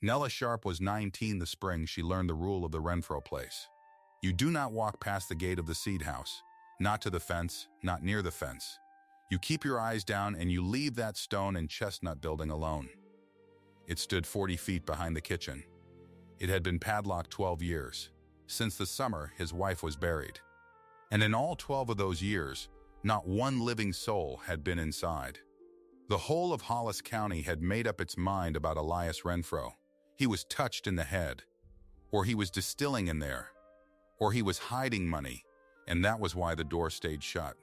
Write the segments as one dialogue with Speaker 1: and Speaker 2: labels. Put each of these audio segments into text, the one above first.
Speaker 1: Nella Sharp was 19 the spring she learned the rule of the Renfro place. You do not walk past the gate of the seed house, not to the fence, not near the fence. You keep your eyes down and you leave that stone and chestnut building alone. It stood 40 feet behind the kitchen. It had been padlocked 12 years, since the summer his wife was buried. And in all 12 of those years, not one living soul had been inside. The whole of Hollis County had made up its mind about Elias Renfro. He was touched in the head, or he was distilling in there, or he was hiding money, and that was why the door stayed shut.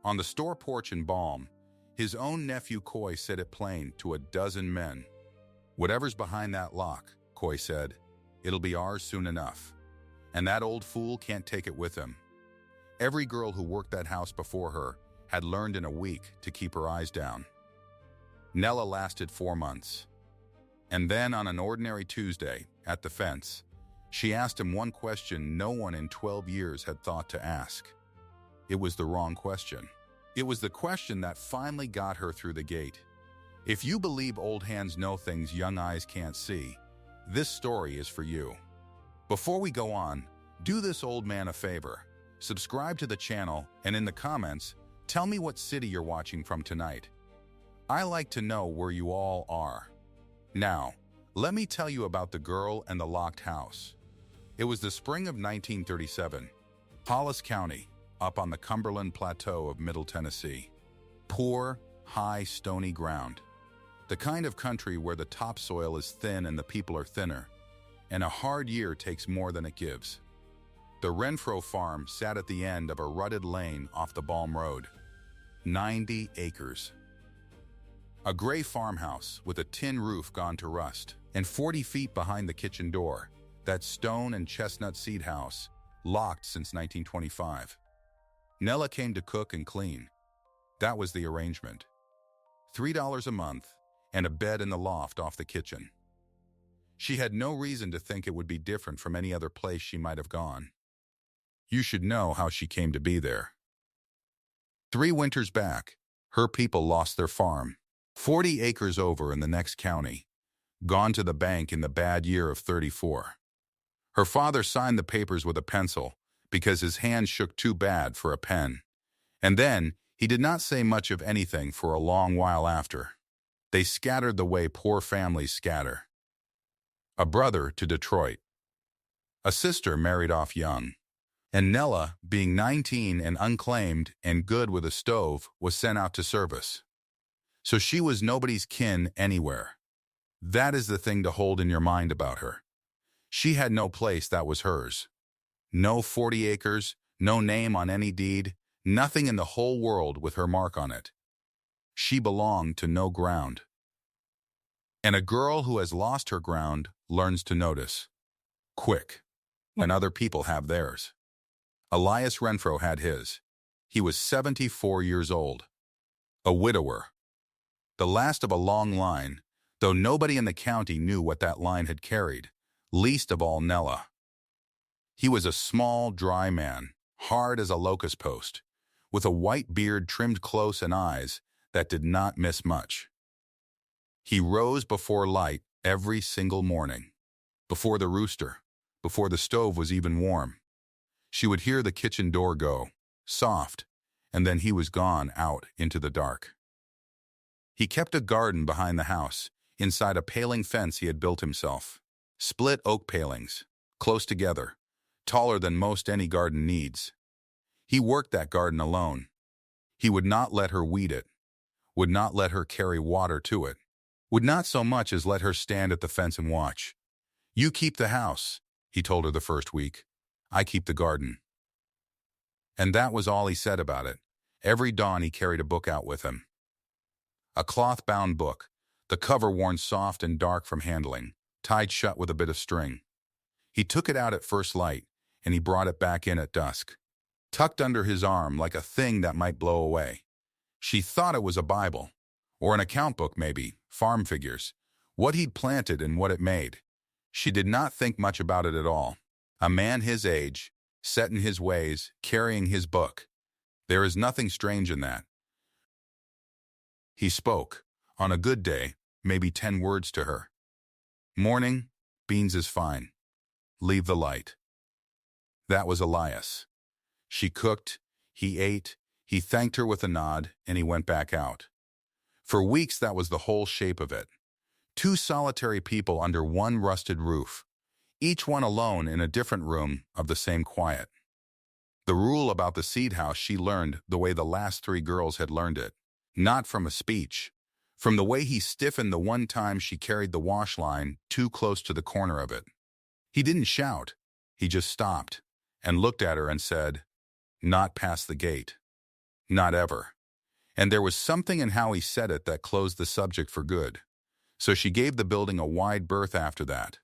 Speaker 1: On the store porch in Balm, his own nephew Coy said it plain to a dozen men. "Whatever's behind that lock," Coy said, "it'll be ours soon enough. And that old fool can't take it with him." Every girl who worked that house before her had learned in a week to keep her eyes down. Nella lasted 4 months. And then on an ordinary Tuesday, at the fence, she asked him one question no one in 12 years had thought to ask. It was the wrong question. It was the question that finally got her through the gate. If you believe old hands know things young eyes can't see, this story is for you. Before we go on, do this old man a favor. Subscribe to the channel, and in the comments, tell me what city you're watching from tonight. I like to know where you all are. Now, let me tell you about the girl and the locked house. It was the spring of 1937. Hollis County, up on the Cumberland Plateau of Middle Tennessee. Poor, high, stony ground. The kind of country where the topsoil is thin and the people are thinner, and a hard year takes more than it gives. The Renfro farm sat at the end of a rutted lane off the Balm Road. 90 acres. A gray farmhouse with a tin roof gone to rust, and 40 feet behind the kitchen door, that stone and chestnut seed house, locked since 1925. Nella came to cook and clean. That was the arrangement. $3 a month, and a bed in the loft off the kitchen. She had no reason to think it would be different from any other place she might have gone. You should know how she came to be there. 3 winters back, her people lost their farm. 40 acres over in the next county, gone to the bank in the bad year of 34. Her father signed the papers with a pencil because his hand shook too bad for a pen. And then he did not say much of anything for a long while after. They scattered the way poor families scatter. A brother to Detroit. A sister married off young. And Nella, being 19 and unclaimed and good with a stove, was sent out to service. So she was nobody's kin anywhere. That is the thing to hold in your mind about her. She had no place that was hers. No 40 acres, no name on any deed, nothing in the whole world with her mark on it. She belonged to no ground. And a girl who has lost her ground learns to notice. Quick. When other people have theirs. Elias Renfro had his. He was 74 years old. A widower. The last of a long line, though nobody in the county knew what that line had carried, least of all Nella. He was a small, dry man, hard as a locust post, with a white beard trimmed close and eyes that did not miss much. He rose before light every single morning, before the rooster, before the stove was even warm. She would hear the kitchen door go, soft, and then he was gone out into the dark. He kept a garden behind the house, inside a paling fence he had built himself. Split oak palings, close together, taller than most any garden needs. He worked that garden alone. He would not let her weed it, would not let her carry water to it, would not so much as let her stand at the fence and watch. "You keep the house," he told her the first week. "I keep the garden." And that was all he said about it. Every dawn he carried a book out with him. A cloth-bound book, the cover worn soft and dark from handling, tied shut with a bit of string. He took it out at first light, and he brought it back in at dusk, tucked under his arm like a thing that might blow away. She thought it was a Bible, or an account book maybe, farm figures, what he'd planted and what it made. She did not think much about it at all. A man his age, set in his ways, carrying his book. There is nothing strange in that. He spoke, on a good day, maybe 10 words to her. Morning, beans is fine. Leave the light. That was Elias. She cooked, he ate, he thanked her with a nod, and he went back out. For weeks that was the whole shape of it. Two solitary people under one rusted roof, each one alone in a different room of the same quiet. The rule about the seed house she learned the way the last three girls had learned it. Not from a speech. From the way he stiffened the one time she carried the wash line too close to the corner of it. He didn't shout. He just stopped and looked at her and said, "Not past the gate. Not ever." And there was something in how he said it that closed the subject for good. So she gave the building a wide berth after that.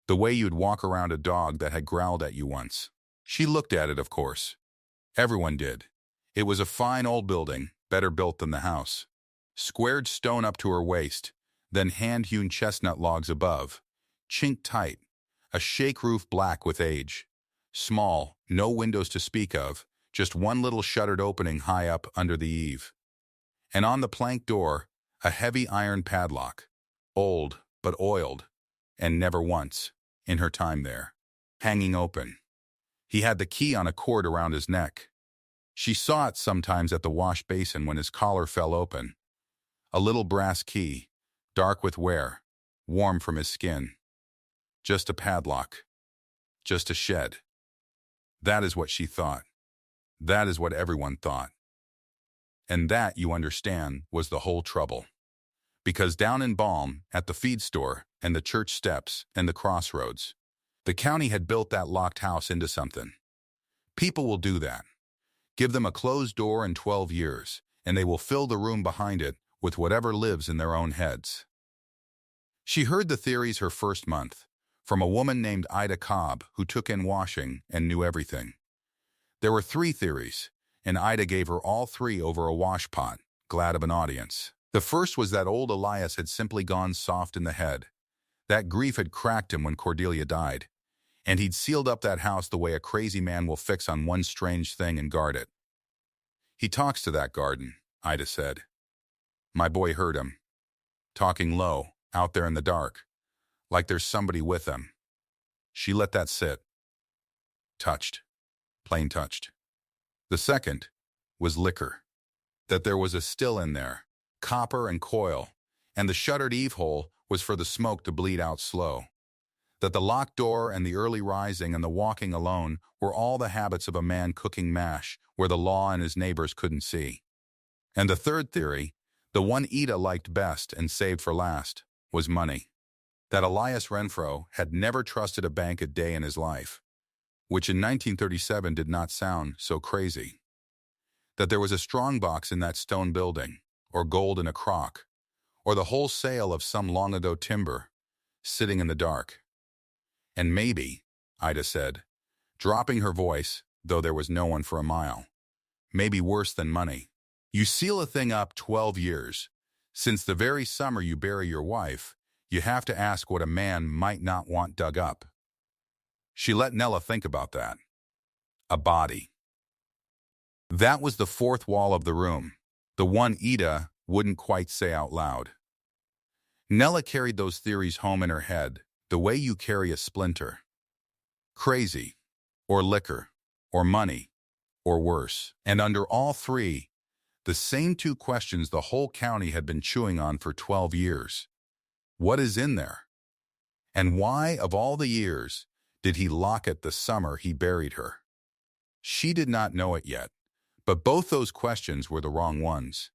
Speaker 1: The way you'd walk around a dog that had growled at you once. She looked at it, of course. Everyone did. It was a fine old building, better built than the house. Squared stone up to her waist, then hand-hewn chestnut logs above. Chinked tight, a shake roof black with age. Small, no windows to speak of, just one little shuttered opening high up under the eave. And on the plank door, a heavy iron padlock. Old, but oiled, and never once, in her time there, hanging open. He had the key on a cord around his neck. She saw it sometimes at the wash basin when his collar fell open. A little brass key, dark with wear, warm from his skin. Just a padlock. Just a shed. That is what she thought. That is what everyone thought. And that, you understand, was the whole trouble. Because down in Balm, at the feed store, and the church steps, and the crossroads, the county had built that locked house into something. People will do that. Give them a closed door in 12 years, and they will fill the room behind it with whatever lives in their own heads. She heard the theories her first month, from a woman named Ida Cobb who took in washing and knew everything. There were 3 theories, and Ida gave her all 3 over a wash pot, glad of an audience. The first was that old Elias had simply gone soft in the head. That grief had cracked him when Cordelia died, and he'd sealed up that house the way a crazy man will fix on one strange thing and guard it. He talks to that garden, Ida said. My boy heard him, talking low, out there in the dark, like there's somebody with them. She let that sit. Touched. Plain touched. The second was liquor. That there was a still in there, copper and coil, and the shuttered eave hole was for the smoke to bleed out slow. That the locked door and the early rising and the walking alone were all the habits of a man cooking mash where the law and his neighbors couldn't see. And the third theory, the one Ida liked best and saved for last, was money. That Elias Renfro had never trusted a bank a day in his life, which in 1937 did not sound so crazy. That there was a strongbox in that stone building, or gold in a crock, or the wholesale of some long-ago timber, sitting in the dark. And maybe, Ida said, dropping her voice, though there was no one for a mile, maybe worse than money. You seal a thing up 12 years. Since the very summer you bury your wife, you have to ask what a man might not want dug up. She let Nella think about that. A body. That was the fourth wall of the room, the one Ida wouldn't quite say out loud. Nella carried those theories home in her head, the way you carry a splinter. Crazy, or liquor, or money, or worse. And under all 3, the same 2 questions the whole county had been chewing on for 12 years. What is in there? And why, of all the years, did he lock it the summer he buried her? She did not know it yet, but both those questions were the wrong ones.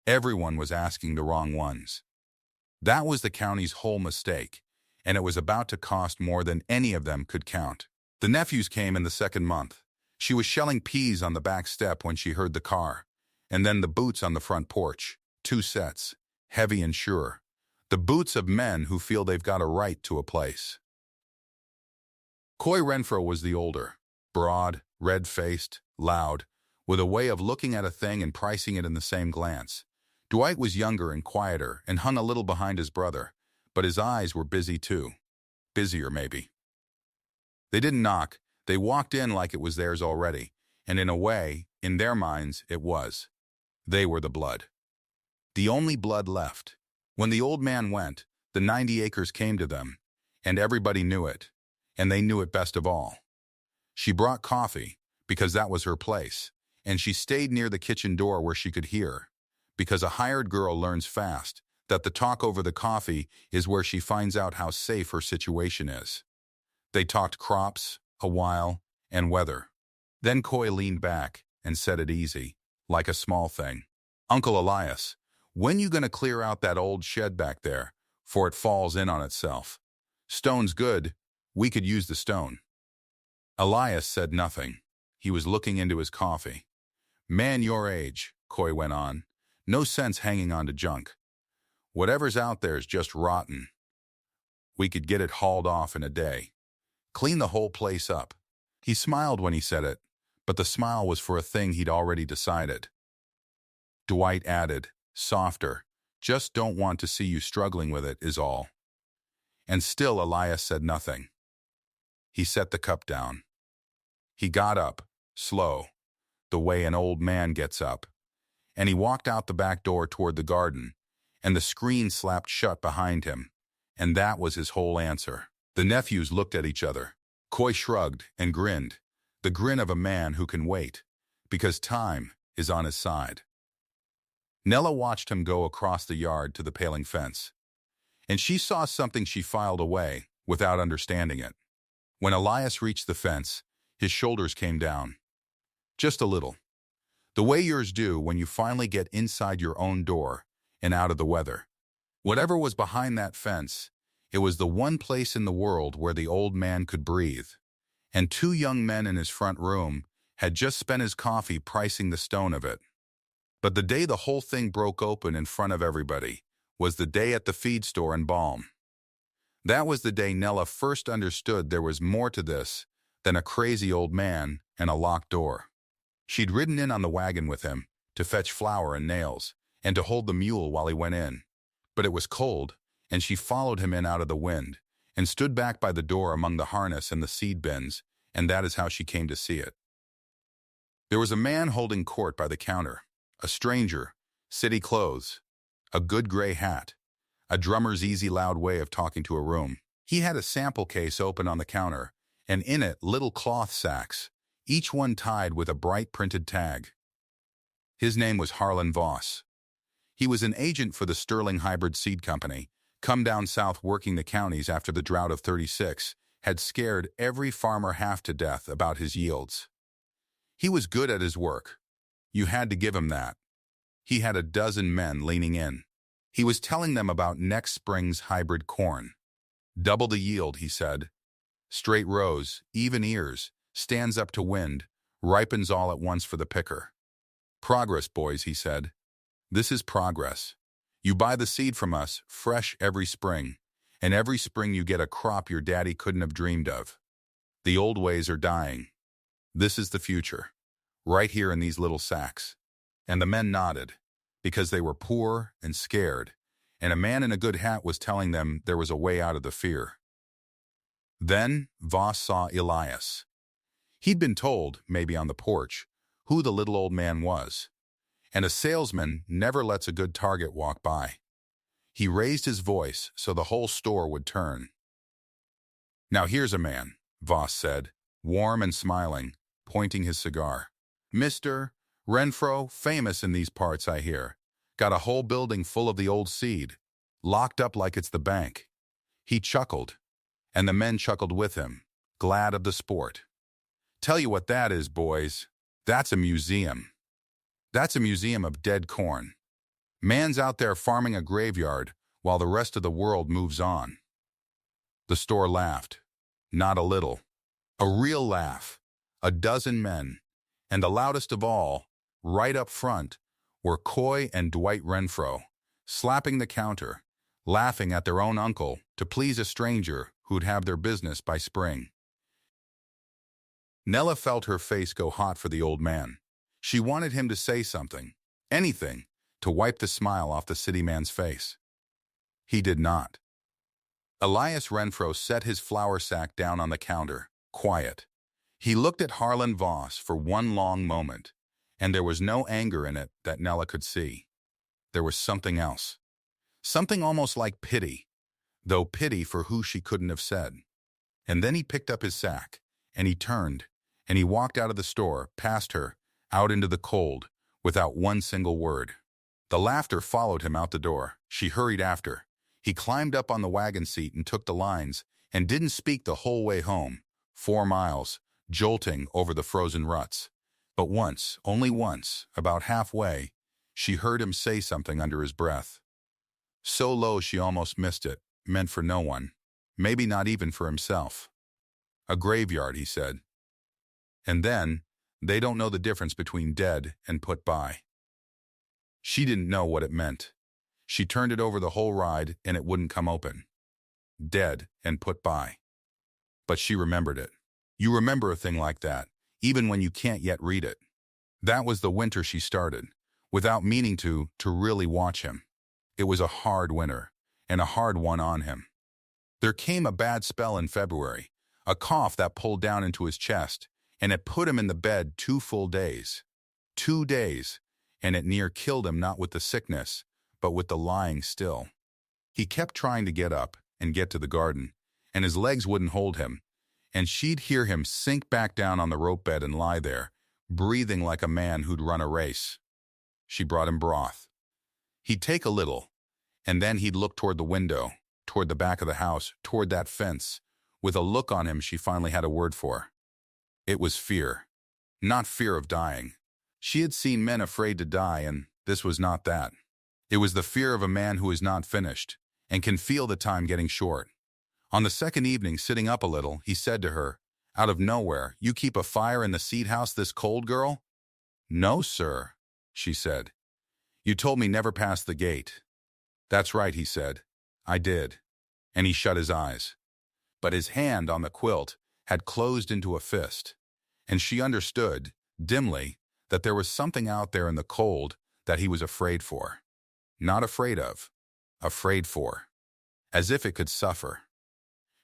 Speaker 1: Everyone was asking the wrong ones. That was the county's whole mistake, and it was about to cost more than any of them could count. The nephews came in the second month. She was shelling peas on the back step when she heard the car, and then the boots on the front porch, 2 sets, heavy and sure. The boots of men who feel they've got a right to a place. Coy Renfro was the older, broad, red-faced, loud, with a way of looking at a thing and pricing it in the same glance. Dwight was younger and quieter and hung a little behind his brother, but his eyes were busy too. Busier, maybe. They didn't knock. They walked in like it was theirs already, and in a way, in their minds, it was. They were the blood. The only blood left. When the old man went, The 90 acres came to them, and everybody knew it, and they knew it best of all. She brought coffee, because that was her place, and she stayed near the kitchen door where she could hear, because a hired girl learns fast that the talk over the coffee is where she finds out how safe her situation is. They talked crops, a while, and weather. Then Coy leaned back and said it easy, like a small thing. "Uncle Elias, when you gonna clear out that old shed back there, for it falls in on itself? Stone's good, we could use the stone." Elias said nothing. He was looking into his coffee. "Man your age," Coy went on. "No sense hanging on to junk. Whatever's out there's just rotten. We could get it hauled off in a day. Clean the whole place up." He smiled when he said it, but the smile was for a thing he'd already decided. Dwight added, softer, "Just don't want to see you struggling with it, is all." And still Elias said nothing. He set the cup down. He got up, slow, the way an old man gets up, and he walked out the back door toward the garden, and the screen slapped shut behind him, and that was his whole answer. The nephews looked at each other. Coy shrugged and grinned, the grin of a man who can wait, because time is on his side. Nella watched him go across the yard to the paling fence, and she saw something she filed away without understanding it. When Elias reached the fence, his shoulders came down. Just a little. The way yours do when you finally get inside your own door and out of the weather. Whatever was behind that fence, it was the one place in the world where the old man could breathe. And 2 young men in his front room had just spent his coffee pricing the stone of it. But the day the whole thing broke open in front of everybody was the day at the feed store in Balm. That was the day Nella first understood there was more to this than a crazy old man and a locked door. She'd ridden in on the wagon with him to fetch flour and nails and to hold the mule while he went in. But it was cold, and she followed him in out of the wind and stood back by the door among the harness and the seed bins, and that is how she came to see it. There was a man holding court by the counter, a stranger, city clothes, a good gray hat, a drummer's easy loud way of talking to a room. He had a sample case open on the counter, and in it little cloth sacks, each one tied with a bright printed tag. His name was Harlan Voss. He was an agent for the Sterling Hybrid Seed Company, come down south working the counties after the drought of '36 had scared every farmer half to death about his yields. He was good at his work. You had to give him that. He had a dozen men leaning in. He was telling them about next spring's hybrid corn. Double the yield, he said. Straight rows, even ears, stands up to wind, ripens all at once for the picker. Progress, boys, he said. This is progress. You buy the seed from us, fresh every spring, and every spring you get a crop your daddy couldn't have dreamed of. The old ways are dying. This is the future, right here in these little sacks. And the men nodded, because they were poor and scared, and a man in a good hat was telling them there was a way out of the fear. Then Voss saw Elias. He'd been told, maybe on the porch, who the little old man was. And a salesman never lets a good target walk by. He raised his voice so the whole store would turn. Now here's a man, Voss said, warm and smiling, pointing his cigar. Mr. Renfro, famous in these parts, I hear. Got a whole building full of the old seed, locked up like it's the bank. He chuckled, and the men chuckled with him, glad of the sport. Tell you what that is, boys. That's a museum. That's a museum of dead corn. Man's out there farming a graveyard while the rest of the world moves on. The store laughed, not a little. A real laugh. A dozen men, and the loudest of all, right up front, were Coy and Dwight Renfro, slapping the counter, laughing at their own uncle to please a stranger who'd have their business by spring. Nella felt her face go hot for the old man. She wanted him to say something, anything, to wipe the smile off the city man's face. He did not. Elias Renfro set his flour sack down on the counter, quiet. He looked at Harlan Voss for one long moment, and there was no anger in it that Nella could see. There was something else. Something almost like pity. though pity for who she couldn't have said. And then he picked up his sack, and he turned, and he walked out of the store, past her, out into the cold, without one single word. The laughter followed him out the door. She hurried after. He climbed up on the wagon seat and took the lines, and didn't speak the whole way home, 4 miles, jolting over the frozen ruts. But once, only once, about halfway, she heard him say something under his breath. So low she almost missed it, meant for no one, maybe not even for himself. "A graveyard," he said. And then, "They don't know the difference between dead and put by." She didn't know what it meant. She turned it over the whole ride and it wouldn't come open. Dead and put by. But she remembered it. You remember a thing like that, even when you can't yet read it. That was the winter she started, without meaning to really watch him. It was a hard winter, and a hard one on him. There came a bad spell in February, a cough that pulled down into his chest, and it put him in the bed 2 full days. 2 days, and it near killed him, not with the sickness, but with the lying still. He kept trying to get up and get to the garden, and his legs wouldn't hold him, and she'd hear him sink back down on the rope bed and lie there, breathing like a man who'd run a race. She brought him broth. He'd take a little, and then he'd look toward the window, toward the back of the house, toward that fence, with a look on him she finally had a word for. It was fear. Not fear of dying. She had seen men afraid to die, and this was not that. It was the fear of a man who is not finished, and can feel the time getting short. On the second evening, sitting up a little, he said to her, out of nowhere, "You keep a fire in the seed house this cold, girl?" "No, sir," she said. "You told me never past the gate." "That's right," he said. "I did." And he shut his eyes. But his hand on the quilt had closed into a fist, and she understood, dimly, that there was something out there in the cold that he was afraid for. Not afraid of, afraid for. As if it could suffer.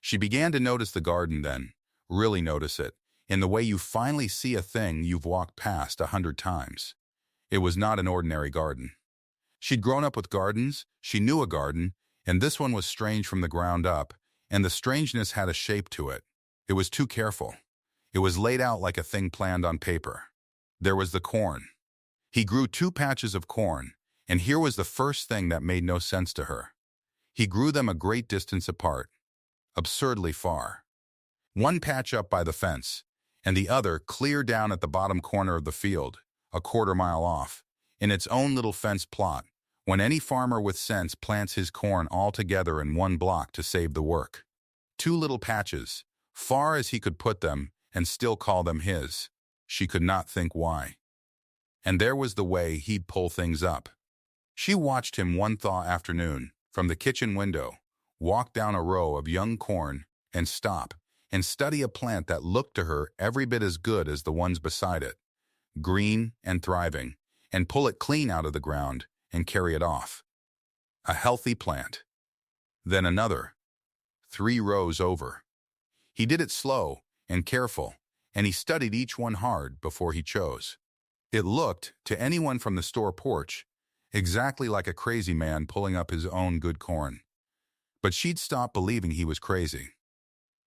Speaker 1: She began to notice the garden then, really notice it, in the way you finally see a thing you've walked past 100 times. It was not an ordinary garden. She'd grown up with gardens, she knew a garden, and this one was strange from the ground up, and the strangeness had a shape to it. It was too careful. It was laid out like a thing planned on paper. There was the corn. He grew 2 patches of corn, and here was the first thing that made no sense to her. He grew them a great distance apart, absurdly far. One patch up by the fence, and the other clear down at the bottom corner of the field, a 1/4 mile off, in its own little fence plot, when any farmer with sense plants his corn all together in one block to save the work. 2 little patches, far as he could put them and still call them his. She could not think why. And there was the way he'd pull things up. She watched him one thaw afternoon, from the kitchen window, walk down a row of young corn and stop and study a plant that looked to her every bit as good as the ones beside it, green and thriving, and pull it clean out of the ground and carry it off. A healthy plant. Then another. 3 rows over. He did it slow and careful, and he studied each one hard before he chose. It looked, to anyone from the store porch, exactly like a crazy man pulling up his own good corn. But she'd stopped believing he was crazy.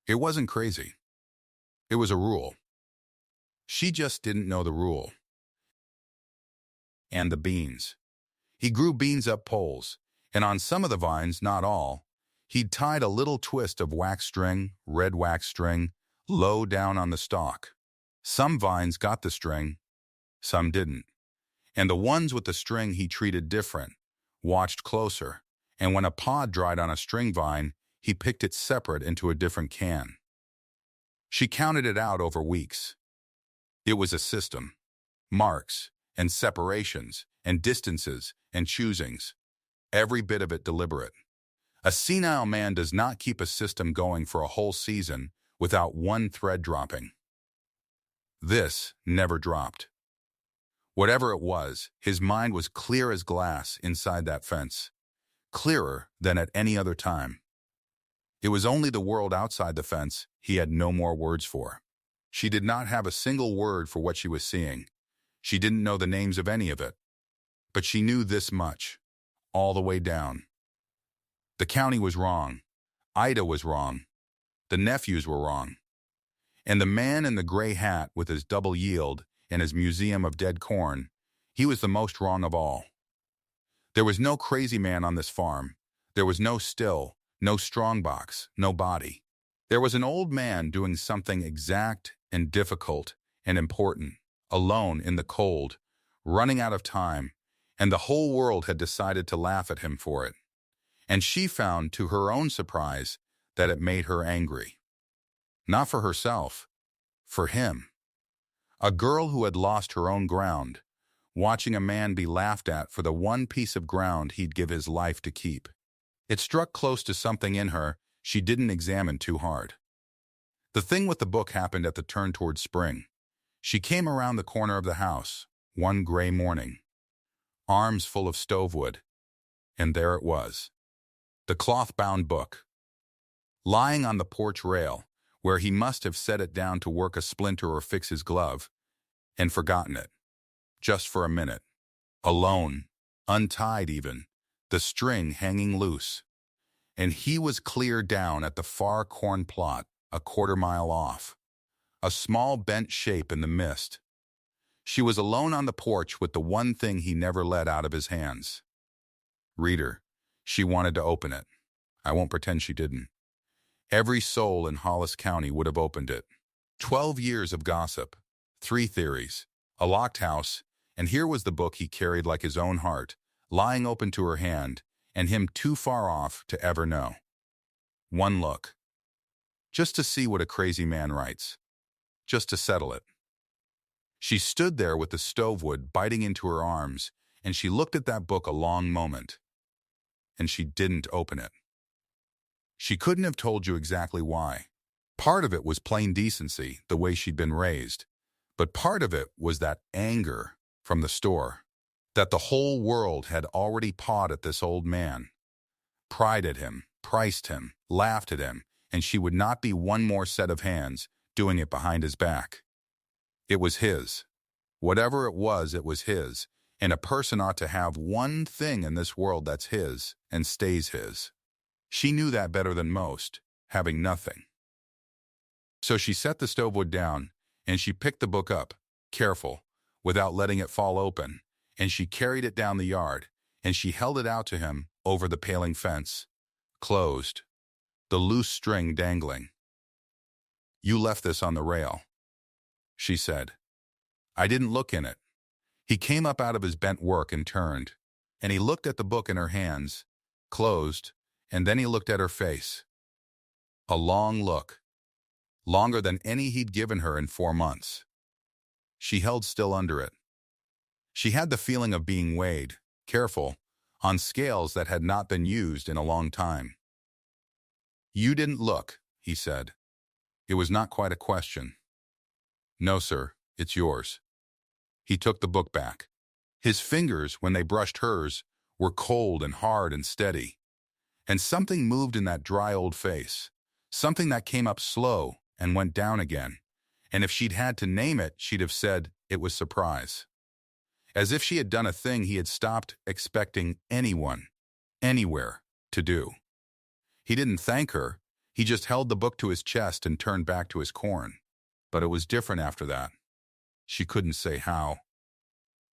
Speaker 1: It wasn't crazy. It was a rule. She just didn't know the rule. And the beans. He grew beans up poles, and on some of the vines, not all, he'd tied a little twist of wax string, red wax string, low down on the stalk. Some vines got the string, some didn't. And the ones with the string he treated different, watched closer, and when a pod dried on a string vine, he picked it separate into a different can. She counted it out over weeks. It was a system. Marks, and separations, and distances, and choosings. Every bit of it deliberate. A senile man does not keep a system going for a whole season without one thread dropping. This never dropped. Whatever it was, his mind was clear as glass inside that fence. Clearer than at any other time. It was only the world outside the fence he had no more words for. She did not have a single word for what she was seeing. She didn't know the names of any of it. But she knew this much, all the way down. The county was wrong. Ida was wrong. The nephews were wrong. And the man in the gray hat with his double yield and his museum of dead corn, he was the most wrong of all. There was no crazy man on this farm. There was no still, no strongbox, no body. There was an old man doing something exact and difficult and important, alone in the cold, running out of time, and the whole world had decided to laugh at him for it. And she found, to her own surprise, that it made her angry. Not for herself, for him. A girl who had lost her own ground, watching a man be laughed at for the one piece of ground he'd give his life to keep. It struck close to something in her she didn't examine too hard. The thing with the book happened at the turn toward spring. She came around the corner of the house, one gray morning, arms full of stovewood, and there it was, the cloth-bound book, lying on the porch rail, where he must have set it down to work a splinter or fix his glove, and forgotten it, just for a minute, alone, untied even, the string hanging loose. And he was clear down at the far corn plot, a quarter-mile off, a small bent shape in the mist. She was alone on the porch with the one thing he never let out of his hands. Reader, she wanted to open it. I won't pretend she didn't. Every soul in Hollis County would have opened it. 12 years of gossip, 3 theories, a locked house, and here was the book he carried like his own heart, lying open to her hand, and him too far off to ever know. One look. Just to see what a crazy man writes. Just to settle it. She stood there with the stovewood biting into her arms, and she looked at that book a long moment. And she didn't open it. She couldn't have told you exactly why. Part of it was plain decency, the way she'd been raised. But part of it was that anger from the store, that the whole world had already pawed at this old man, pried at him, priced him, laughed at him, and she would not be one more set of hands doing it behind his back. It was his. Whatever it was his, and a person ought to have one thing in this world that's his and stays his. She knew that better than most, having nothing. So she set the stovewood down, and she picked the book up, careful, without letting it fall open, and she carried it down the yard, and she held it out to him over the paling fence, closed, the loose string dangling. You left this on the rail, she said. I didn't look in it. He came up out of his bent work and turned, and he looked at the book in her hands, closed, and then he looked at her face. A long look, longer than any he'd given her in 4 months. She held still under it. She had the feeling of being weighed, careful, on scales that had not been used in a long time. You didn't look, he said. It was not quite a question. No, sir, it's yours. He took the book back. His fingers, when they brushed hers, were cold and hard and steady. And something moved in that dry old face, something that came up slow and went down again. And if she'd had to name it, she'd have said it was surprise. As if she had done a thing he had stopped expecting anyone, anywhere, to do. He didn't thank her. He just held the book to his chest and turned back to his corn. But it was different after that. She couldn't say how.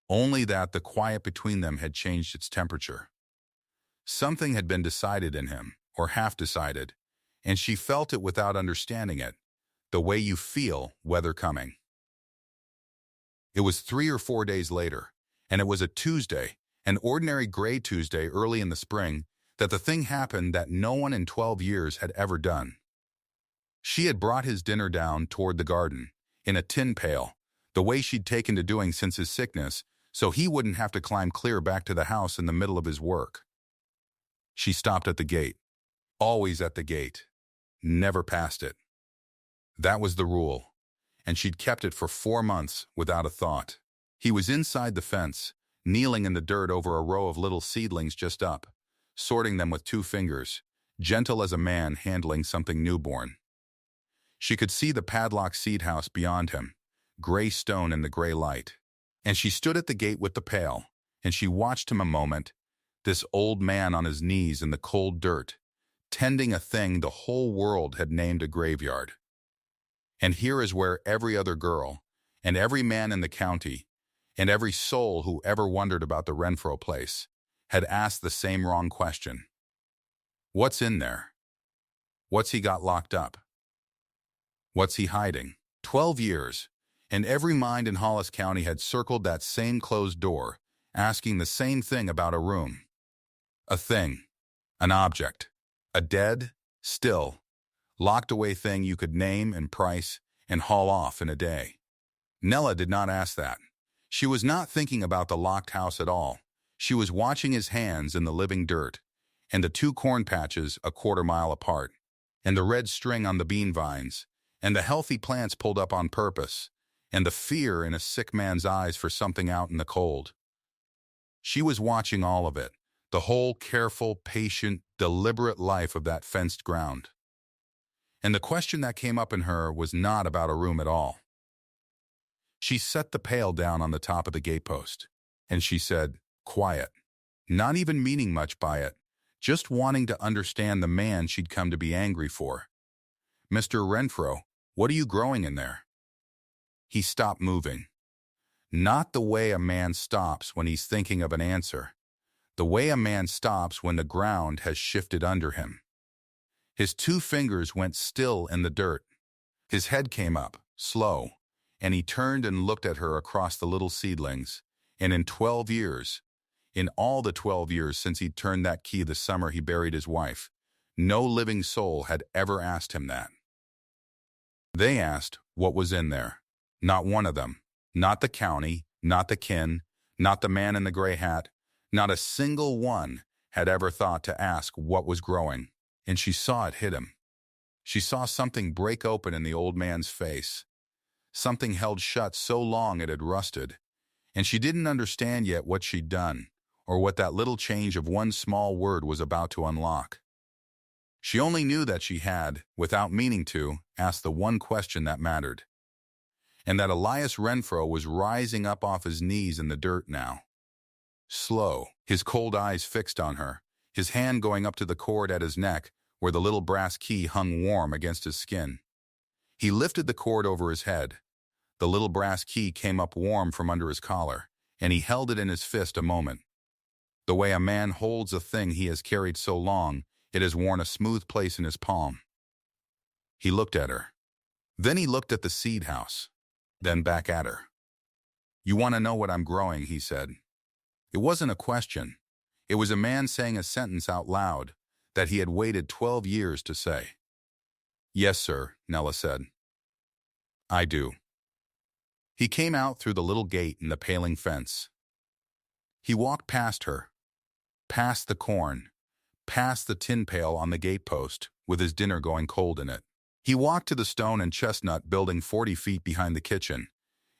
Speaker 1: Only that the quiet between them had changed its temperature. Something had been decided in him, or half decided, and she felt it without understanding it, the way you feel weather coming. It was 3 or 4 days later, and it was a Tuesday, an ordinary gray Tuesday early in the spring, that the thing happened that no one in 12 years had ever done. She had brought his dinner down toward the garden, in a tin pail, the way she'd taken to doing since his sickness, so he wouldn't have to climb clear back to the house in the middle of his work. She stopped at the gate, always at the gate, never past it. That was the rule, and she'd kept it for 4 months without a thought. He was inside the fence, kneeling in the dirt over a row of little seedlings just up, sorting them with 2 fingers, gentle as a man handling something newborn. She could see the padlocked seed house beyond him, gray stone in the gray light, and she stood at the gate with the pail, and she watched him a moment, this old man on his knees in the cold dirt, tending a thing the whole world had named a graveyard. And here is where every other girl, and every man in the county, and every soul who ever wondered about the Renfro place, had asked the same wrong question. What's in there? What's he got locked up? What's he hiding? 12 years, and every mind in Hollis County had circled that same closed door, asking the same thing about a room. A thing, an object, a dead, still, locked away thing you could name and price and haul off in a day. Nella did not ask that. She was not thinking about the locked house at all. She was watching his hands in the living dirt, and the 2 corn patches a quarter-mile apart, and the red string on the bean vines, and the healthy plants pulled up on purpose, and the fear in a sick man's eyes for something out in the cold. She was watching all of it, the whole careful, patient, deliberate life of that fenced ground. And the question that came up in her was not about a room at all. She set the pail down on the top of the gatepost, and she said, quiet, not even meaning much by it, just wanting to understand the man she'd come to be angry for. Mr. Renfro, what are you growing in there? He stopped moving. Not the way a man stops when he's thinking of an answer. The way a man stops when the ground has shifted under him. His 2 fingers went still in the dirt. His head came up, slow, and he turned and looked at her across the little seedlings. And in 12 years, in all the 12 years since he'd turned that key the summer he buried his wife, no living soul had ever asked him that. They asked what was in there. Not one of them. Not the county, not the kin, not the man in the gray hat. Not a single one had ever thought to ask what was growing. And she saw it hit him. She saw something break open in the old man's face. Something held shut so long it had rusted. And she didn't understand yet what she'd done, or what that little change of one small word was about to unlock. She only knew that she had, without meaning to, asked the one question that mattered. And that Elias Renfro was rising up off his knees in the dirt now. Slow, his cold eyes fixed on her, his hand going up to the cord at his neck where the little brass key hung warm against his skin. He lifted the cord over his head. The little brass key came up warm from under his collar, and he held it in his fist a moment. The way a man holds a thing he has carried so long, it has worn a smooth place in his palm. He looked at her. Then he looked at the seed house, then back at her. You want to know what I'm growing, he said. It wasn't a question. It was a man saying a sentence out loud that he had waited 12 years to say. Yes, sir, Nella said. I do. He came out through the little gate in the paling fence. He walked past her, past the corn, past the tin pail on the gatepost with his dinner going cold in it. He walked to the stone and chestnut building 40 feet behind the kitchen,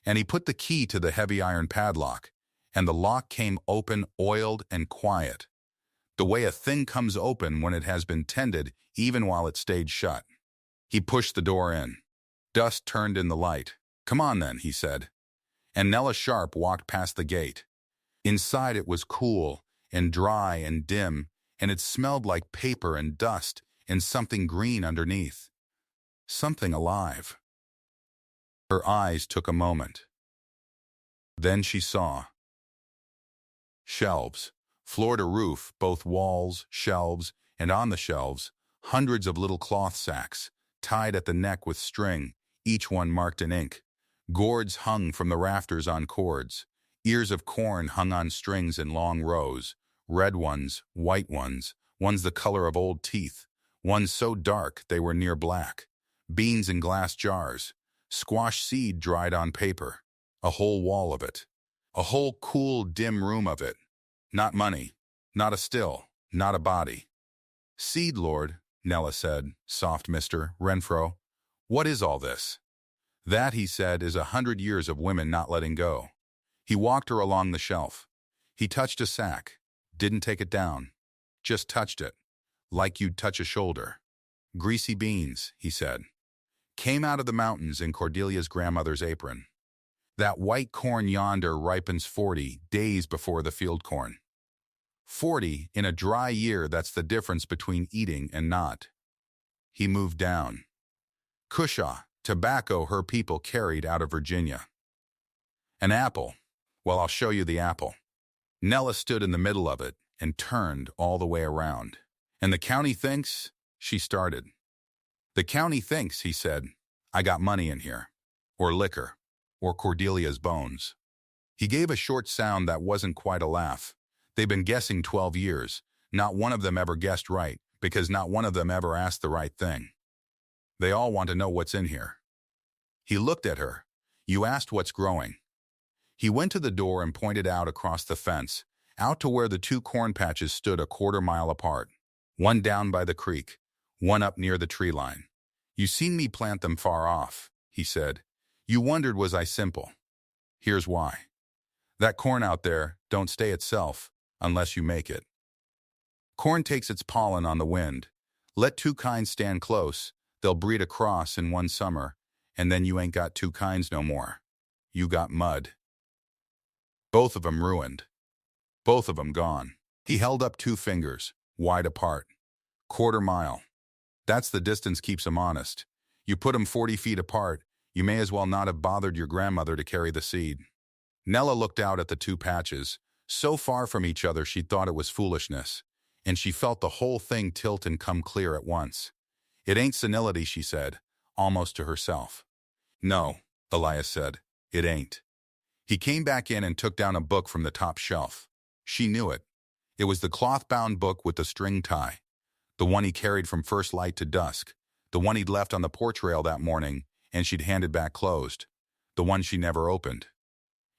Speaker 1: and he put the key to the heavy iron padlock, and the lock came open, oiled, and quiet, the way a thing comes open when it has been tended even while it stayed shut. He pushed the door in. Dust turned in the light. Come on then, he said. And Nella Sharp walked past the gate. Inside it was cool and dry and dim, and it smelled like paper and dust and something green underneath. Something alive. Her eyes took a moment. Then she saw. Shelves, floor to roof, both walls, shelves, and on the shelves, hundreds of little cloth sacks, tied at the neck with string, each one marked in ink. Gourds hung from the rafters on cords. Ears of corn hung on strings in long rows. Red ones, white ones, ones the color of old teeth, ones so dark they were near black. Beans in glass jars. Squash seed dried on paper. A whole wall of it. A whole cool, dim room of it. Not money. Not a still. Not a body. Seed lord, Nella said, soft Mr. Renfro. What is all this? That, he said, is 100 years of women not letting go. He walked her along the shelf. He touched a sack. Didn't take it down. Just touched it. Like you'd touch a shoulder. Greasy beans, he said. Came out of the mountains in Cordelia's grandmother's apron. That white corn yonder ripens 40 days before the field corn. 40 in a dry year, that's the difference between eating and not. He moved down. Cushaw, tobacco her people carried out of Virginia. An apple. Well, I'll show you the apple. Nella stood in the middle of it and turned all the way around. And the county thinks, she started. The county thinks, he said, I got money in here. Or liquor. Or Cordelia's bones. He gave a short sound that wasn't quite a laugh. They've been guessing 12 years. Not one of them ever guessed right, because not one of them ever asked the right thing. They all want to know what's in here. He looked at her. You asked what's growing. He went to the door and pointed out across the fence, out to where the two corn patches stood a quarter-mile apart. One down by the creek, one up near the tree line. You seen me plant them far off, he said. You wondered was I simple. Here's why. That corn out there don't stay itself unless you make it. Corn takes its pollen on the wind. Let two kinds stand close, they'll breed across in one summer, and then you ain't got two kinds no more. You got mud. Both of 'em ruined. Both of 'em gone. He held up two fingers, wide apart. Quarter mile. That's the distance keeps 'em honest. You put 'em 40 feet apart, you may as well not have bothered your grandmother to carry the seed. Nella looked out at the two patches, so far from each other she thought it was foolishness, and she felt the whole thing tilt and come clear at once. It ain't senility, she said, almost to herself. No, Elias said, it ain't. He came back in and took down a book from the top shelf. She knew it. It was the cloth-bound book with the string tie. The one he carried from first light to dusk. The one he'd left on the porch rail that morning and she'd handed back closed. The one she never opened.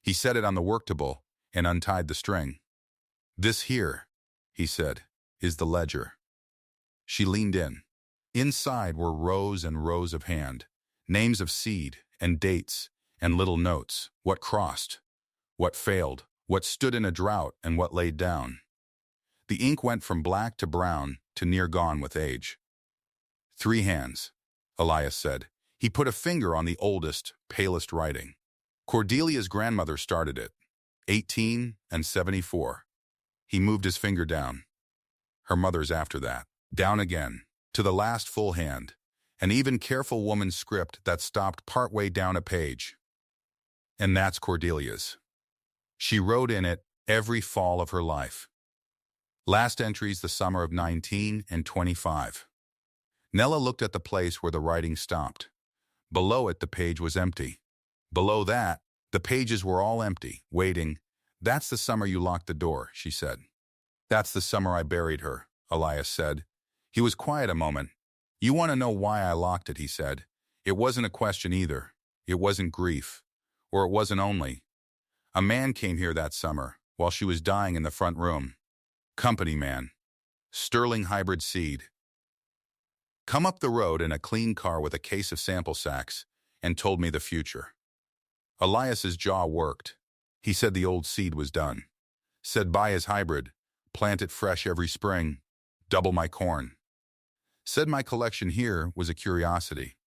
Speaker 1: He set it on the work table and untied the string. This here, he said, is the ledger. She leaned in. Inside were rows and rows of hand, names of seed and dates and little notes, what crossed, what failed, what stood in a drought and what laid down. The ink went from black to brown to near gone with age. 3 hands, Elias said. He put a finger on the oldest, palest writing. Cordelia's grandmother started it, 18 and 74. He moved his finger down. Her mother's after that. Down again, to the last full hand, an even careful woman's script that stopped partway down a page. And that's Cordelia's. She wrote in it every fall of her life. Last entries the summer of 19 and 25. Nella looked at the place where the writing stopped. Below it, the page was empty. Below that, the pages were all empty, waiting. That's the summer you locked the door, she said. That's the summer I buried her, Elias said. He was quiet a moment. You want to know why I locked it, he said. It wasn't a question either. It wasn't grief. Or it wasn't only. A man came here that summer, while she was dying in the front room. Company man. Sterling hybrid seed. Come up the road in a clean car with a case of sample sacks, and told me the future. Elias's jaw worked. He said the old seed was done. Said buy his hybrid, plant it fresh every spring, double my corn. Said my collection here was a curiosity.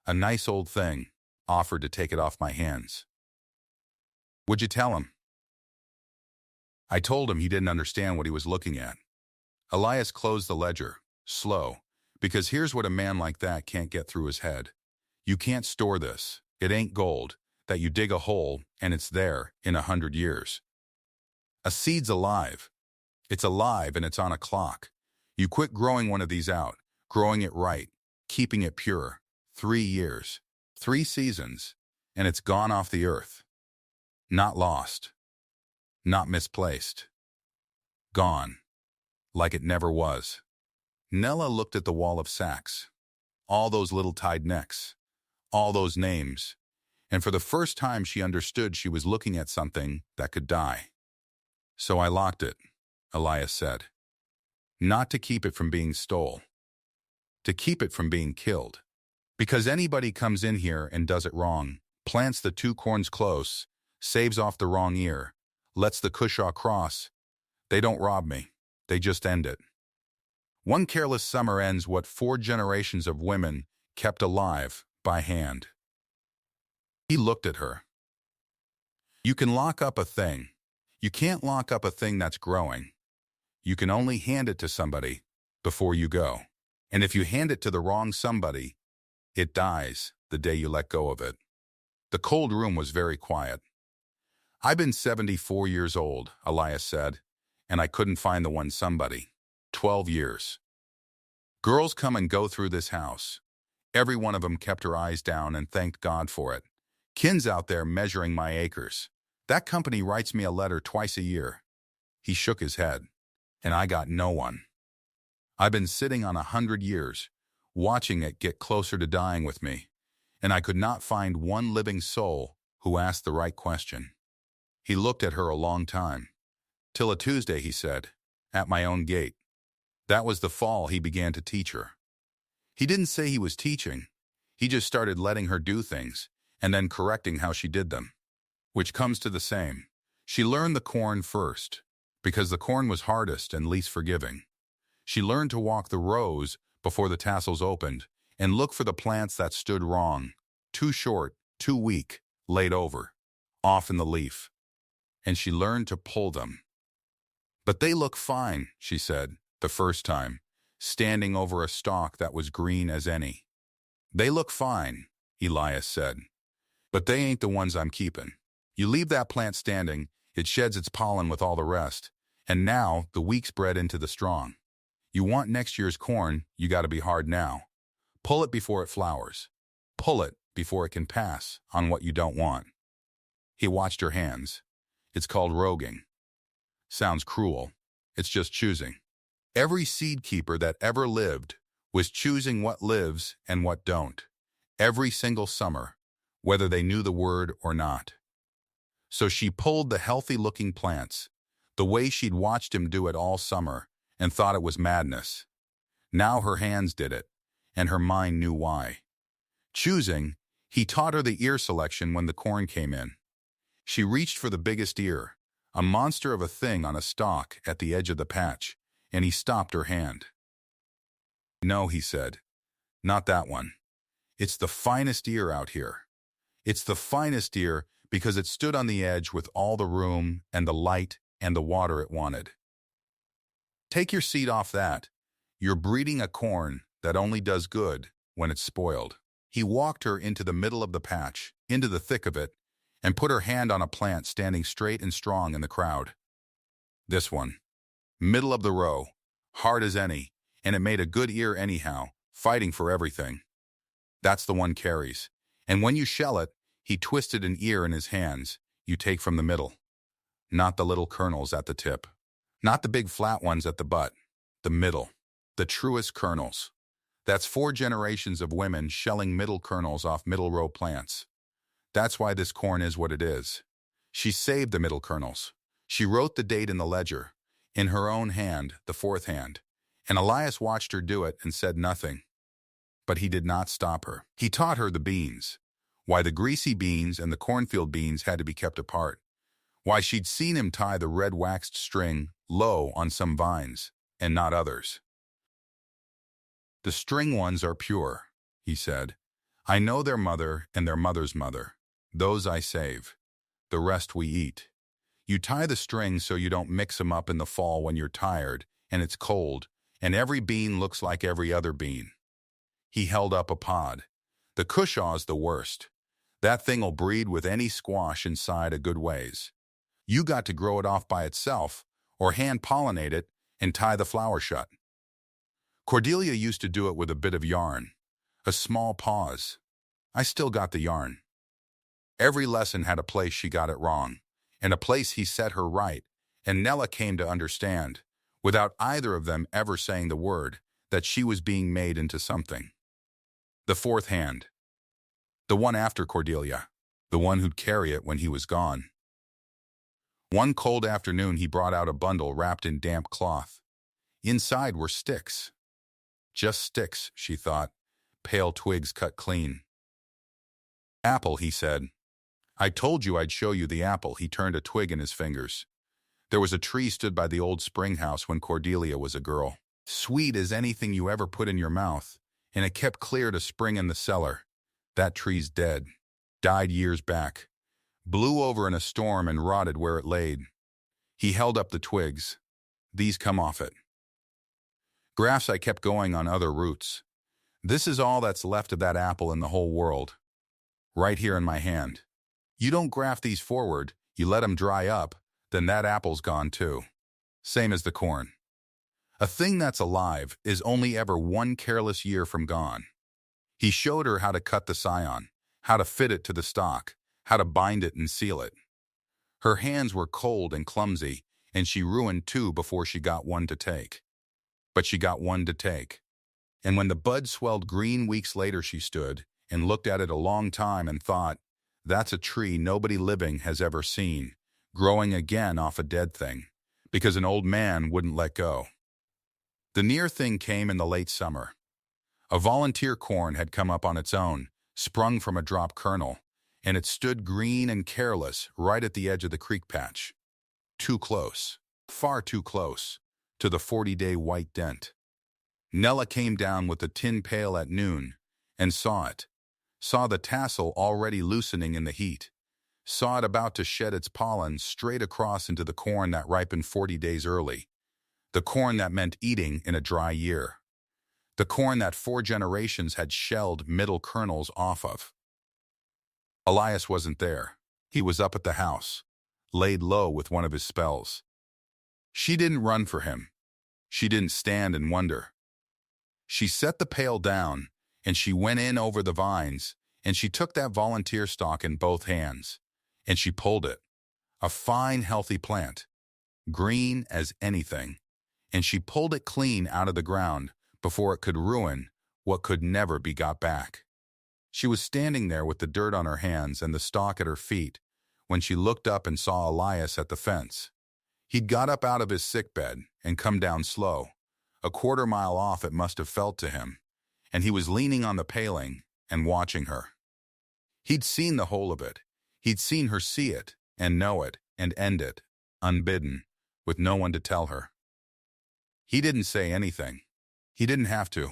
Speaker 1: A nice old thing, offered to take it off my hands. Would you tell him? I told him he didn't understand what he was looking at. Elias closed the ledger, slow, because here's what a man like that can't get through his head. You can't store this. It ain't gold, that you dig a hole and it's there in 100 years. A seed's alive. It's alive and it's on a clock. You quit growing one of these out, growing it right, keeping it pure. 3 years, 3 seasons, and it's gone off the earth. Not lost. Not misplaced. Gone. Like it never was. Nella looked at the wall of sacks. All those little tied necks. All those names. And for the first time she understood she was looking at something that could die. So I locked it, Elias said. Not to keep it from being stole. To keep it from being killed. Because anybody comes in here and does it wrong, plants the 2 corns close, saves off the wrong ear, lets the Cushaw cross, they don't rob me. They just end it. One careless summer ends what 4 generations of women kept alive by hand. He looked at her. You can lock up a thing. You can't lock up a thing that's growing. You can only hand it to somebody before you go. And if you hand it to the wrong somebody, it dies the day you let go of it. The cold room was very quiet. I've been 74 years old, Elias said, and I couldn't find the one somebody. 12 years. Girls come and go through this house. Every one of them kept her eyes down and thanked God for it. Kin's out there measuring my acres. That company writes me a letter twice a year. He shook his head, and I got no one. I've been sitting on 100 years, watching it get closer to dying with me, and I could not find one living soul who asked the right question. He looked at her a long time. Till a Tuesday, he said, at my own gate. That was the fall he began to teach her. He didn't say he was teaching. He just started letting her do things and then correcting how she did them, which comes to the same. She learned the corn first, because the corn was hardest and least forgiving. She learned to walk the rows before the tassels opened and look for the plants that stood wrong, too short, too weak, laid over, off in the leaf. And she learned to pull them. But they look fine, she said, the first time, standing over a stalk that was green as any. They look fine, Elias said, but they ain't the ones I'm keeping. You leave that plant standing, it sheds its pollen with all the rest, and now the weak's bred into the strong. You want next year's corn, you gotta be hard now. Pull it before it flowers. Pull it before it can pass on what you don't want. He watched her hands. It's called roguing. Sounds cruel. It's just choosing. Every seed keeper that ever lived was choosing what lives and what don't, every single summer, whether they knew the word or not. So she pulled the healthy-looking plants, the way she'd watched him do it all summer, and thought it was madness. Now her hands did it, and her mind knew why. Choosing, he taught her the ear selection when the corn came in. She reached for the biggest ear, a monster of a thing on a stalk at the edge of the patch, and he stopped her hand. No, he said, not that one. It's the finest ear out here. It's the finest ear because it stood on the edge with all the room and the light and the water it wanted. Take your seed off that. You're breeding a corn that only does good when it's spoiled. He walked her into the middle of the patch, into the thick of it, and put her hand on a plant standing straight and strong in the crowd. This one. Middle of the row, hard as any, and it made a good ear anyhow, fighting for everything. That's the one carries. And when you shell it, he twisted an ear in his hands, you take from the middle. Not the little kernels at the tip. Not the big flat ones at the butt. The middle. The truest kernels. That's 4 generations of women shelling middle kernels off middle row plants. That's why this corn is what it is. She saved the middle kernels. She wrote the date in the ledger, in her own hand, the 4th hand, and Elias watched her do it and said nothing. But he did not stop her. He taught her the beans, why the greasy beans and the cornfield beans had to be kept apart, why she'd seen him tie the red waxed string low on some vines and not others. The string ones are pure, he said. I know their mother and their mother's mother. Those I save. The rest we eat. You tie the string so you don't mix them up in the fall when you're tired and it's cold, and every bean looks like every other bean. He held up a pod. The cushaw's the worst. That thing'll breed with any squash inside a good ways. You got to grow it off by itself, or hand-pollinate it and tie the flower shut. Cordelia used to do it with a bit of yarn, a small pause. I still got the yarn. Every lesson had a place she got it wrong, and a place he set her right, and Nella came to understand, without either of them ever saying the word, that she was being made into something. The 4th hand. The one after Cordelia, the one who'd carry it when he was gone. One cold afternoon he brought out a bundle wrapped in damp cloth. Inside were sticks. Just sticks, she thought, pale twigs cut clean. Apple, he said. I told you I'd show you the apple. He turned a twig in his fingers. There was a tree stood by the old spring house when Cordelia was a girl. Sweet as anything you ever put in your mouth, and it kept clear to spring in the cellar. That tree's dead. Died years back. Blew over in a storm and rotted where it laid. He held up the twigs. these come off it. Graphs I kept going on other roots. This is all that's left of that apple in the whole world. Right here in my hand. You don't graft these forward, you let them dry up, then that apple's gone too. Same as the corn. A thing that's alive is only ever one careless year from gone. He showed her how to cut the scion, how to fit it to the stalk, how to bind it and seal it. Her hands were cold and clumsy, and she ruined two before she got one to take. But she got one to take. And when the bud swelled green weeks later, she stood and looked at it a long time and thought, that's a tree nobody living has ever seen, growing again off a dead thing, because an old man wouldn't let go. The near thing came in the late summer. A volunteer corn had come up on its own, sprung from a drop kernel, and it stood green and careless right at the edge of the creek patch. Too close, far too close, to the 40-day white dent. Nella came down with the tin pail at noon and saw it, saw the tassel already loosening in the heat, saw it about to shed its pollen straight across into the corn that ripened 40 days early, the corn that meant eating in a dry year, the corn that 4 generations had shelled middle kernels off of. Elias wasn't there. He was up at the house, laid low with one of his spells. She didn't run for him. She didn't stand and wonder. She set the pail down, and she went in over the vines, and she took that volunteer stalk in both hands, and she pulled it. A fine, healthy plant, green as anything, and she pulled it clean out of the ground before it could ruin what could never be got back. She was standing there with the dirt on her hands and the stalk at her feet when she looked up and saw Elias at the fence. He'd got up out of his sickbed and come down slow. A quarter mile off it must have felt to him, and he was leaning on the paling and watching her. He'd seen the whole of it. He'd seen her see it and know it and end it, unbidden, with no one to tell her. He didn't say anything. He didn't have to.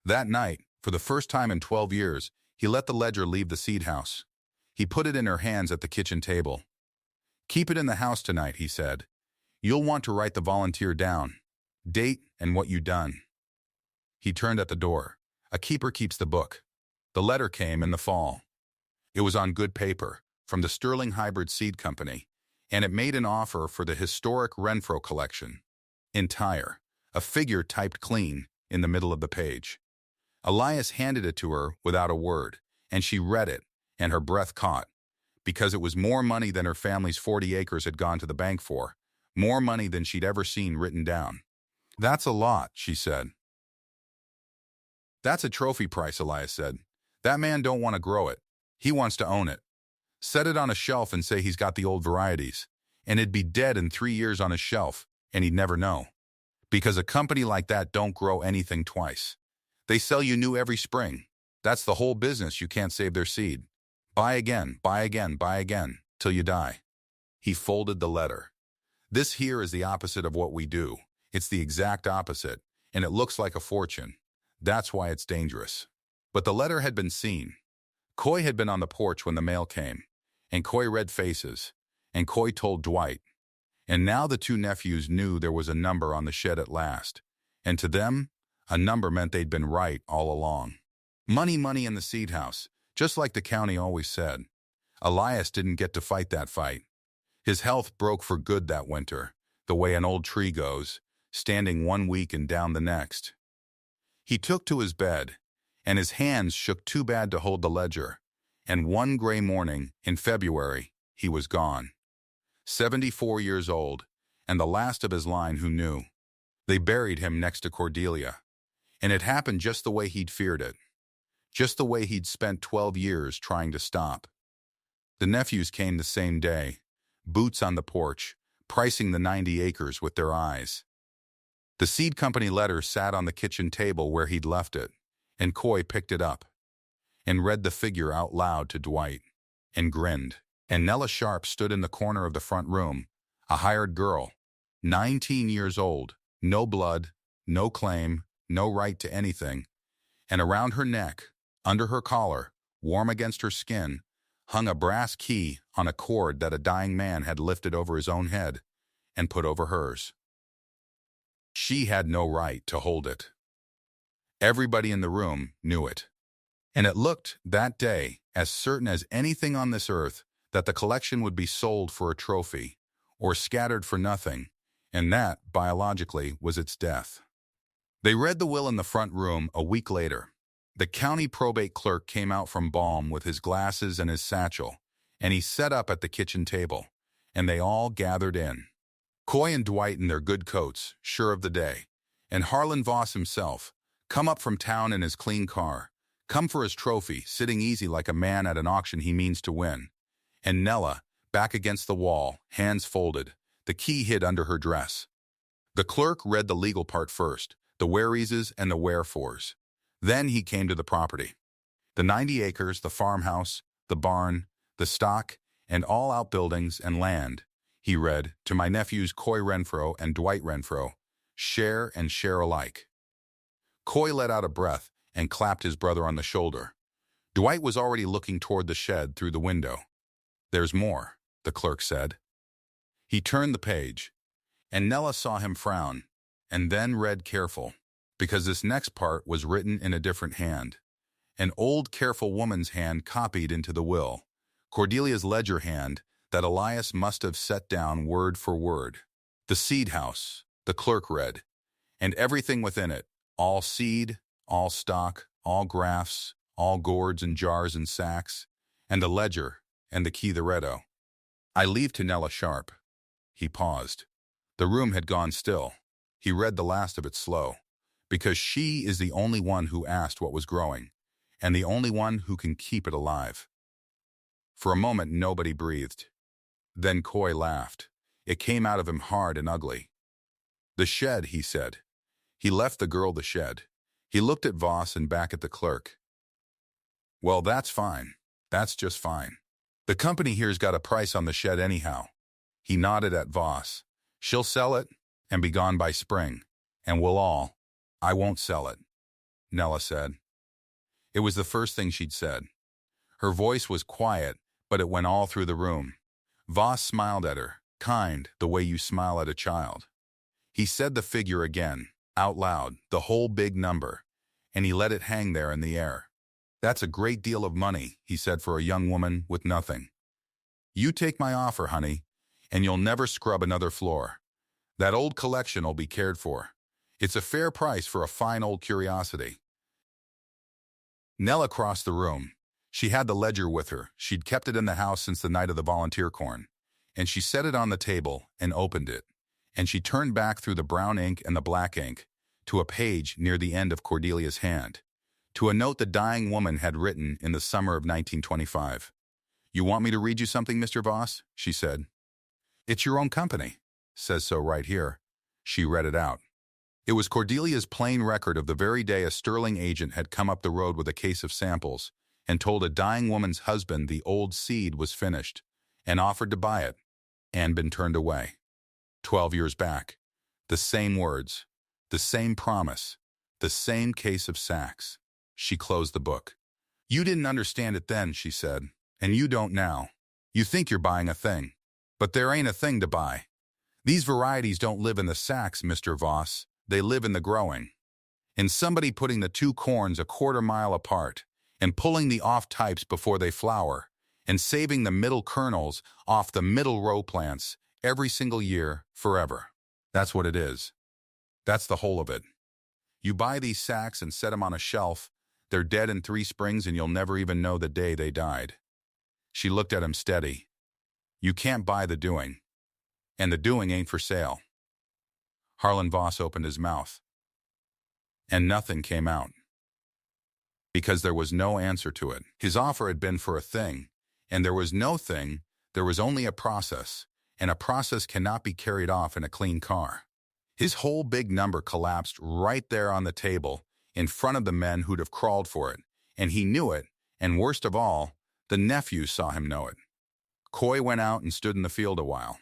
Speaker 1: That night, for the first time in 12 years, he let the ledger leave the seed house. He put it in her hands at the kitchen table. "Keep it in the house tonight," he said. "You'll want to write the volunteer down, date and what you done." He turned at the door. A keeper keeps the book. The letter came in the fall. It was on good paper, from the Sterling Hybrid Seed Company, and it made an offer for the historic Renfro collection. Entire, a figure typed clean in the middle of the page. Elias handed it to her without a word, and she read it, and her breath caught, because it was more money than her family's 40 acres had gone to the bank for, more money than she'd ever seen written down. "That's a lot," she said. "That's a trophy price," Elias said. "That man don't want to grow it. He wants to own it. Set it on a shelf and say he's got the old varieties, and it'd be dead in 3 years on his shelf, and he'd never know. Because a company like that don't grow anything twice. They sell you new every spring. That's the whole business. You can't save their seed. Buy again, buy again, buy again, till you die." He folded the letter. "This here is the opposite of what we do. It's the exact opposite, and it looks like a fortune. That's why it's dangerous." But the letter had been seen. Coy had been on the porch when the mail came, and Coy read faces, and Coy told Dwight. And now the two nephews knew there was a number on the shed at last, and to them, a number meant they'd been right all along. Money, money in the seed house, just like the county always said. Elias didn't get to fight that fight. His health broke for good that winter, the way an old tree goes, standing 1 week and down the next. He took to his bed, and his hands shook too bad to hold the ledger, and one gray morning in February, he was gone. 74 years old, and the last of his line who knew. They buried him next to Cordelia, and it happened just the way he'd feared it, just the way he'd spent 12 years trying to stop. The nephews came the same day, boots on the porch, pricing the 90 acres with their eyes. The seed company letter sat on the kitchen table where he'd left it, and Coy picked it up and read the figure out loud to Dwight and grinned. And Nella Sharp stood in the corner of the front room, a hired girl, 19 years old, no blood, no claim, no right to anything, and around her neck, under her collar, warm against her skin, hung a brass key on a cord that a dying man had lifted over his own head and put over hers. She had no right to hold it. Everybody in the room knew it. And it looked, that day, as certain as anything on this earth that the collection would be sold for a trophy, or scattered for nothing, and that, biologically, was its death. They read the will in the front room a week later. The county probate clerk came out from Balm with his glasses and his satchel, and he sat up at the kitchen table, and they all gathered in. Coy and Dwight in their good coats, sure of the day, and Harlan Voss himself, come up from town in his clean car, come for his trophy, sitting easy like a man at an auction he means to win. And Nella, back against the wall, hands folded, the key hid under her dress. The clerk read the legal part first, the whereases and the wherefores. Then he came to the property. The 90 acres, the farmhouse, the barn, the stock, and all outbuildings and land, he read, to my nephews Coy Renfro and Dwight Renfro, share and share alike. Coy let out a breath and clapped his brother on the shoulder. Dwight was already looking toward the shed through the window. There's more, the clerk said. He turned the page, and Nella saw him frown, and then read careful, because this next part was written in a different hand. An old, careful woman's hand copied into the will, Cordelia's ledger hand that Elias must have set down word for word. The seed house, the clerk read, and everything within it, all seed, all stock, all grafts, all gourds and jars and sacks, and the ledger, and the key the redo. I leave to Nella Sharp. He paused. The room had gone still. He read the last of it slow, because she is the only one who asked what was growing, and the only one who can keep it alive. For a moment, nobody breathed. Then Coy laughed. It came out of him hard and ugly. The shed, he said. He left the girl the shed. He looked at Voss and back at the clerk. Well, that's fine. That's just fine. The company here's got a price on the shed anyhow. He nodded at Voss. She'll sell it and be gone by spring. And we'll all. I won't sell it, Nella said. It was the first thing she'd said. Her voice was quiet, but it went all through the room. Voss smiled at her, kind, the way you smile at a child. He said the figure again, out loud, the whole big number, and he let it hang there in the air. That's a great deal of money, he said, for a young woman with nothing. You take my offer, honey, and you'll never scrub another floor. That old collection'll be cared for. It's a fair price for a fine old curiosity. Nella crossed the room. She had the ledger with her. She'd kept it in the house since the night of the volunteer corn. And she set it on the table and opened it. And she turned back through the brown ink and the black ink to a page near the end of Cordelia's hand, to a note the dying woman had written in the summer of 1925. You want me to read you something, Mr. Voss? She said. It's your own company. Says so right here. She read it out. It was Cordelia's plain record of the very day a Sterling agent had come up the road with a case of samples and told a dying woman's husband the old seed was finished, and offered to buy it, and been turned away. 12 years back. The same words, the same promise, the same case of sacks. She closed the book. You didn't understand it then, she said, and you don't now. You think you're buying a thing, but there ain't a thing to buy. These varieties don't live in the sacks, Mr. Voss. They live in the growing. In somebody putting the two corns a quarter mile apart, and pulling the off types before they flower, and saving the middle kernels off the middle row plants every single year, forever. That's what it is. That's the whole of it. You buy these sacks and set them on a shelf. They're dead in 3 springs and you'll never even know the day they died. She looked at him steady. You can't buy the doing. And the doing ain't for sale. Harlan Voss opened his mouth. And nothing came out. Because there was no answer to it. His offer had been for a thing, and there was no thing, there was only a process, and a process cannot be carried off in a clean car. His whole big number collapsed right there on the table, in front of the men who'd have crawled for it, and he knew it, and worst of all, the nephews saw him know it. Coy went out and stood in the field a while.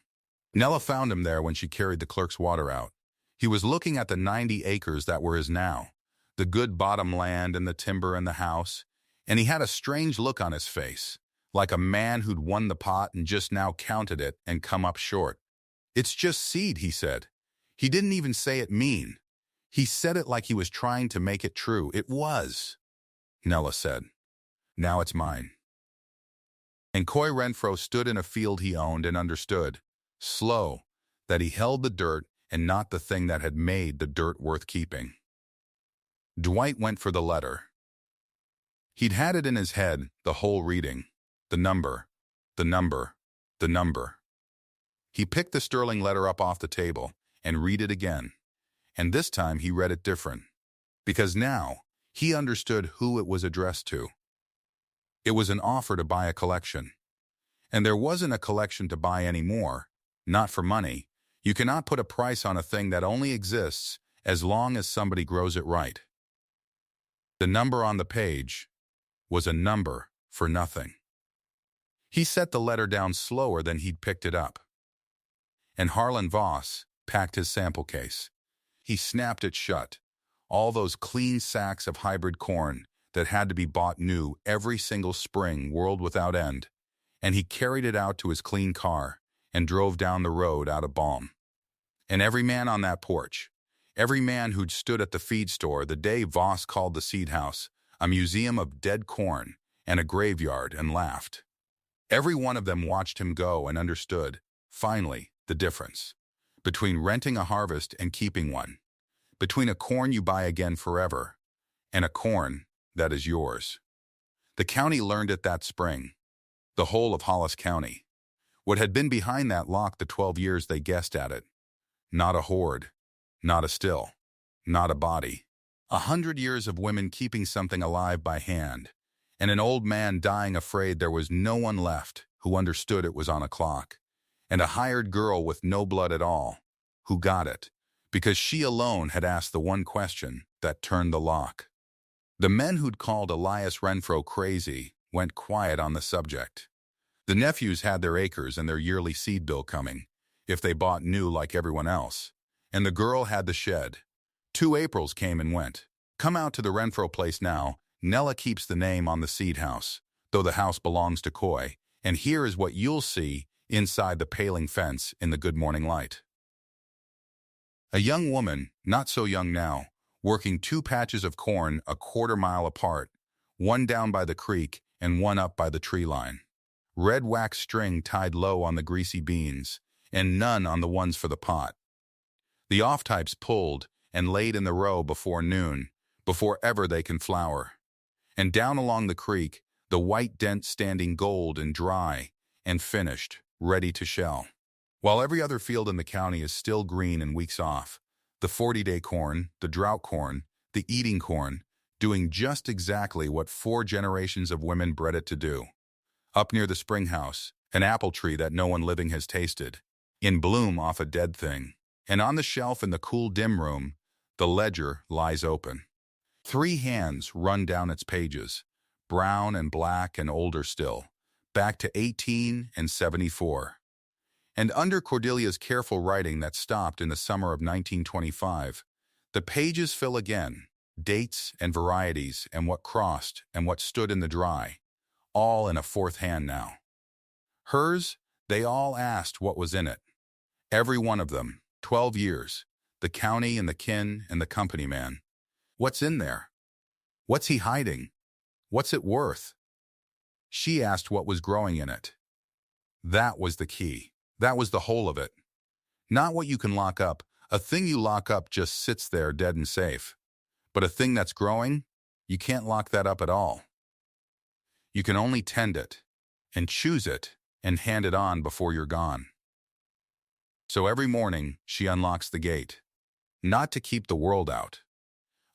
Speaker 1: Nella found him there when she carried the clerk's water out. He was looking at the 90 acres that were his now, the good bottom land and the timber and the house, and he had a strange look on his face, like a man who'd won the pot and just now counted it and come up short. It's just seed, he said. He didn't even say it mean. He said it like he was trying to make it true. It was, Nella said. Now it's mine. And Coy Renfro stood in a field he owned and understood, slow, that he held the dirt and not the thing that had made the dirt worth keeping. Dwight went for the letter. He'd had it in his head, the whole reading. The number, the number, the number. He picked the sterling letter up off the table and read it again. And this time he read it different. Because now he understood who it was addressed to. It was an offer to buy a collection. And there wasn't a collection to buy anymore, not for money. You cannot put a price on a thing that only exists as long as somebody grows it right. The number on the page was a number for nothing. He set the letter down slower than he'd picked it up. And Harlan Voss packed his sample case. He snapped it shut. All those clean sacks of hybrid corn that had to be bought new every single spring, world without end. And he carried it out to his clean car and drove down the road out of Balm. And every man on that porch, every man who'd stood at the feed store the day Voss called the seed house a museum of dead corn and a graveyard and laughed. Every one of them watched him go and understood, finally, the difference between renting a harvest and keeping one, between a corn you buy again forever and a corn that is yours. The county learned it that spring, the whole of Hollis County. What had been behind that lock the 12 years they guessed at it. Not a hoard, not a still, not a body. 100 years of women keeping something alive by hand, and an old man dying afraid there was no one left who understood it was on a clock, and a hired girl with no blood at all who got it because she alone had asked the one question that turned the lock. The men who'd called Elias Renfro crazy went quiet on the subject. The nephews had their acres and their yearly seed bill coming, if they bought new like everyone else, and the girl had the shed. 2 Aprils came and went. Come out to the Renfro place now. Nella keeps the name on the seed house, though the house belongs to Coy, and here is what you'll see inside the paling fence in the good morning light. A young woman, not so young now, working 2 patches of corn a 1/4 mile apart, one down by the creek and one up by the tree line. Red wax string tied low on the greasy beans, and none on the ones for the pot. The off-types pulled and laid in the row before noon, before ever they can flower. And down along the creek, the white dent standing gold and dry and finished, ready to shell. While every other field in the county is still green and weeks off, the 40-day corn, the drought corn, the eating corn, doing just exactly what 4 generations of women bred it to do. Up near the spring house, an apple tree that no one living has tasted, in bloom off a dead thing. And on the shelf in the cool dim room, the ledger lies open. 3 hands run down its pages, brown and black and older still, back to 1874. And under Cordelia's careful writing that stopped in the summer of 1925, the pages fill again, dates and varieties and what crossed and what stood in the dry, all in a 4th hand now. Hers, they all asked what was in it. Every one of them, 12 years, the county and the kin and the company man. What's in there? What's he hiding? What's it worth? She asked what was growing in it. That was the key. That was the whole of it. Not what you can lock up. A thing you lock up just sits there dead and safe. But a thing that's growing, you can't lock that up at all. You can only tend it, and choose it, and hand it on before you're gone. So every morning, she unlocks the gate. Not to keep the world out.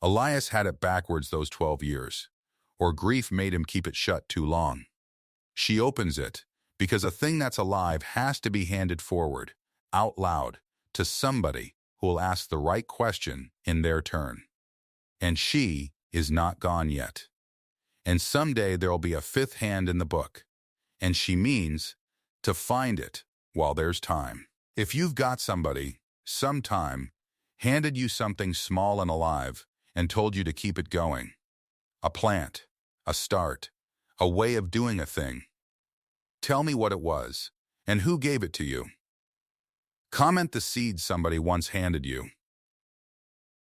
Speaker 1: Elias had it backwards those 12 years, or grief made him keep it shut too long. She opens it, because a thing that's alive has to be handed forward, out loud, to somebody who will ask the right question in their turn. And she is not gone yet. And someday there'll be a 5th hand in the book, and she means to find it while there's time. If you've got somebody, sometime, handed you something small and alive and told you to keep it going, a plant, a start, a way of doing a thing, tell me what it was and who gave it to you. Comment the seed somebody once handed you.